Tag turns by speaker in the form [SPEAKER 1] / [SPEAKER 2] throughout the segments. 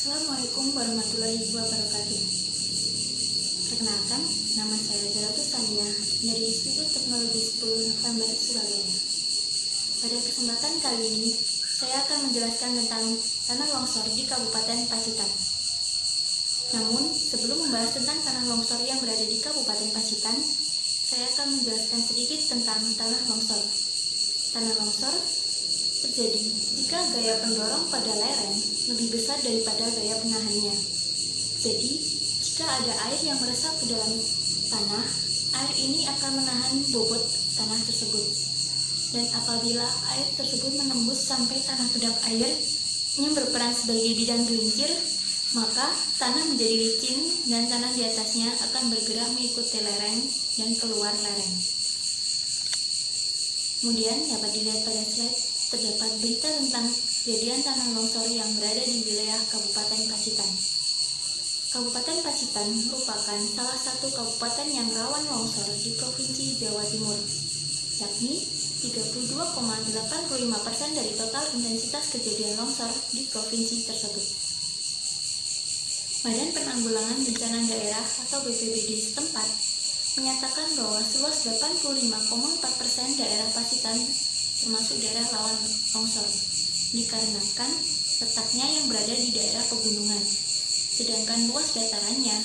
[SPEAKER 1] Assalamualaikum warahmatullahi wabarakatuh. Perkenalkan, nama saya Zaratus Tania dari Institut Teknologi 10 November Surabaya. Pada kesempatan kali ini, saya akan menjelaskan tentang tanah longsor di Kabupaten Pacitan. Namun, sebelum membahas tentang tanah longsor yang berada di Kabupaten Pacitan, saya akan menjelaskan sedikit tentang tanah longsor. Tanah longsor terjadi jika gaya pendorong pada lereng lebih besar daripada gaya penahannya. Jadi, jika ada air yang meresap ke dalam tanah, air ini akan menahan bobot tanah tersebut. Dan apabila air tersebut menembus sampai tanah kedap air yang berperan sebagai bidang gelincir, maka tanah menjadi licin dan tanah di atasnya akan bergerak mengikuti lereng dan keluar lereng. Kemudian dapat dilihat pada slide terdapat berita tentang kejadian tanah longsor yang berada di wilayah Kabupaten Pacitan. Kabupaten Pacitan merupakan salah satu kabupaten yang rawan longsor di Provinsi Jawa Timur, yakni 32,85% dari total intensitas kejadian longsor di provinsi tersebut. Badan Penanggulangan Bencana Daerah atau BPBD setempat menyatakan bahwa seluas 85,4% daerah Pacitan termasuk daerah rawan longsor, dikarenakan letaknya yang berada di daerah pegunungan, sedangkan luas datarannya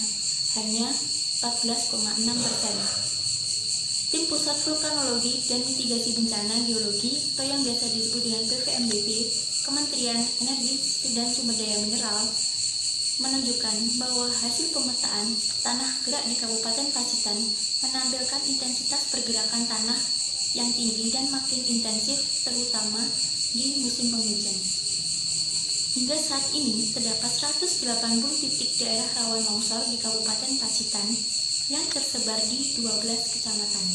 [SPEAKER 1] hanya 14,6%. Tim Pusat Vulkanologi dan Mitigasi Bencana Geologi atau yang biasa disebut dengan PVMBG, Kementerian Energi dan Sumber Daya Mineral, menunjukkan bahwa hasil pemetaan tanah gerak di Kabupaten Pacitan menampilkan intensitas pergerakan tanah yang tinggi dan makin intensif, terutama di musim penghujan. Hingga saat ini terdapat 180 titik daerah rawan longsor di Kabupaten Pacitan yang tersebar di 12 kecamatan.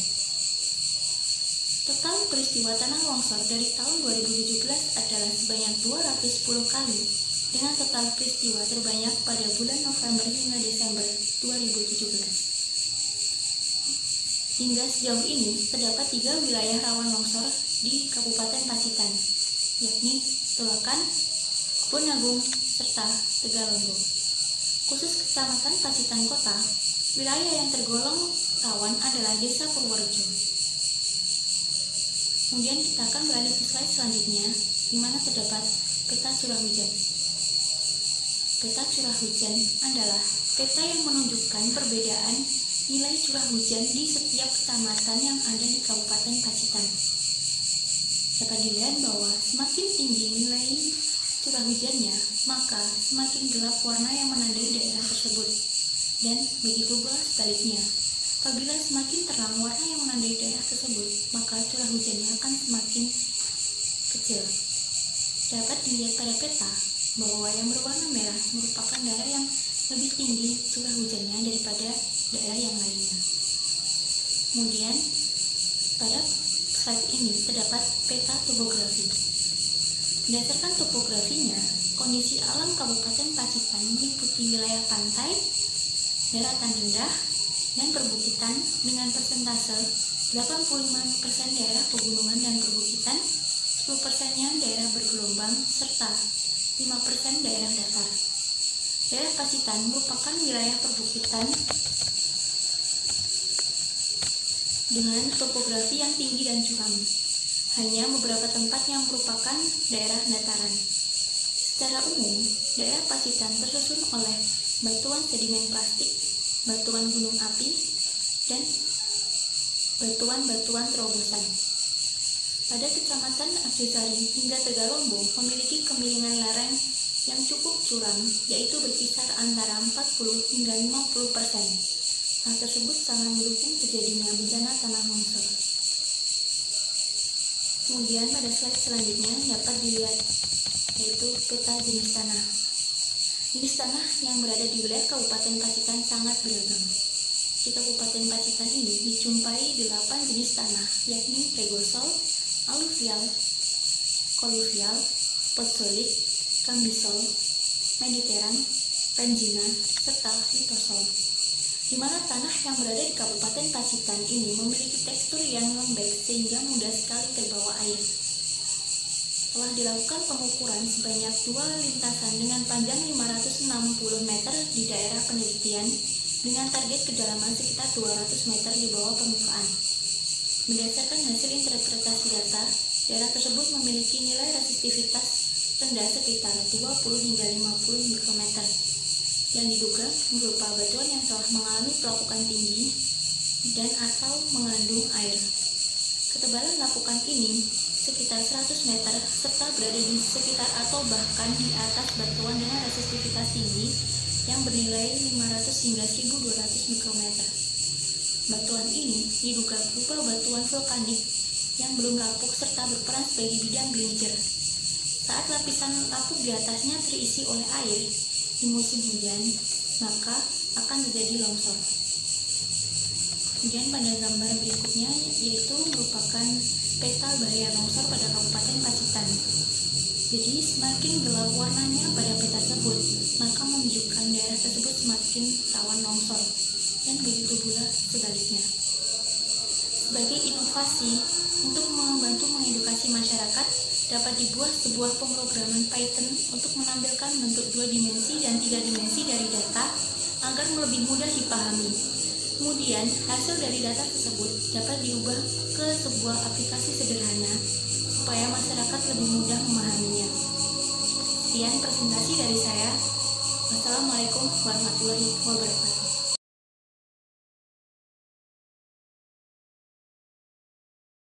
[SPEAKER 1] Total peristiwa tanah longsor dari tahun 2017 adalah sebanyak 210 kali, dengan total peristiwa terbanyak pada bulan November hingga Desember 2017. Hingga sejauh ini, terdapat 3 wilayah rawan longsor di Kabupaten Pacitan, yakni Tulakan, Kebun Agung, serta Tegalombo. Khusus Kecamatan Pacitan Kota, wilayah yang tergolong rawan adalah Desa Purworejo. Kemudian kita akan beralih ke slide selanjutnya, di mana terdapat peta curah hujan. Peta curah hujan adalah peta yang menunjukkan perbedaan nilai curah hujan di setiap kecamatan yang ada di Kabupaten Pacitan. Dapat dilihat bahwa semakin tinggi nilai curah hujannya, maka semakin gelap warna yang menandai daerah tersebut. Dan begitu pula sebaliknya, apabila semakin terang warna yang menandai daerah tersebut, maka curah hujannya akan semakin kecil. Dapat dilihat pada peta bahwa yang berwarna merah merupakan daerah yang lebih tinggi curah hujannya daripada daerah yang lainnya. Kemudian pada slide ini terdapat peta topografi. Berdasarkan topografinya, kondisi alam Kabupaten Pacitan meliputi wilayah pantai, daratan rendah, dan perbukitan dengan persentase 85% daerah pegunungan dan perbukitan, 10%-nya daerah bergelombang, serta 5% daerah datar. Daerah Pacitan merupakan wilayah perbukitan dengan topografi yang tinggi dan curam. Hanya beberapa tempat yang merupakan daerah dataran. Secara umum, daerah Pacitan tersusun oleh batuan sedimen plastik, batuan gunung api, dan batuan-batuan terobosan. Pada Kecamatan Arjosari hingga Tegalombo memiliki kemiringan lereng yang cukup curam, yaitu berkisar antara 40 hingga 50%. Hal tersebut sangat mendukung terjadinya bencana tanah longsor. Kemudian pada slide selanjutnya dapat dilihat yaitu peta jenis tanah. Jenis tanah yang berada di wilayah Kabupaten Pacitan sangat beragam. Di Kabupaten Pacitan ini dijumpai 8 jenis tanah, yakni regosol, aluvial, koluvial, potsolit, kambisol, mediteran, penjina, serta litosol. Di mana tanah yang berada di Kabupaten Pacitan ini memiliki tekstur yang lembek sehingga mudah sekali terbawa air. Telah dilakukan pengukuran sebanyak 2 lintasan dengan panjang 560 meter di daerah penelitian dengan target kedalaman sekitar 200 meter di bawah permukaan. Berdasarkan hasil interpretasi data, daerah tersebut memiliki nilai resistivitas rendah sekitar 20 hingga 50 mikrometer yang diduga berupa batuan yang telah mengalami pelapukan tinggi dan atau mengandung air. Ketebalan lapukan ini sekitar 100 meter serta berada di sekitar atau bahkan di atas batuan dengan resistivitas tinggi yang bernilai 500 hingga 1200 mikrometer. Batuan ini diduga berupa batuan vulkanik yang belum lapuk serta berperan sebagai bidang gelincir. Saat lapisan lapuk di atasnya terisi oleh air di musim hujan, maka akan terjadi longsor. Kemudian pada gambar berikutnya yaitu merupakan peta bahaya longsor pada Kabupaten Pacitan. Jadi semakin gelap warnanya pada peta tersebut, maka menunjukkan daerah tersebut semakin rawan longsor, dan begitu pula sebaliknya. Sebagai inovasi untuk membantu mengedukasi masyarakat, dapat dibuat sebuah pemrograman Python untuk menampilkan bentuk 2 dimensi dan 3 dimensi dari data agar lebih mudah dipahami. Kemudian, hasil dari data tersebut dapat diubah ke sebuah aplikasi sederhana supaya masyarakat lebih mudah memahaminya. Sekian presentasi dari saya. Wassalamualaikum warahmatullahi wabarakatuh.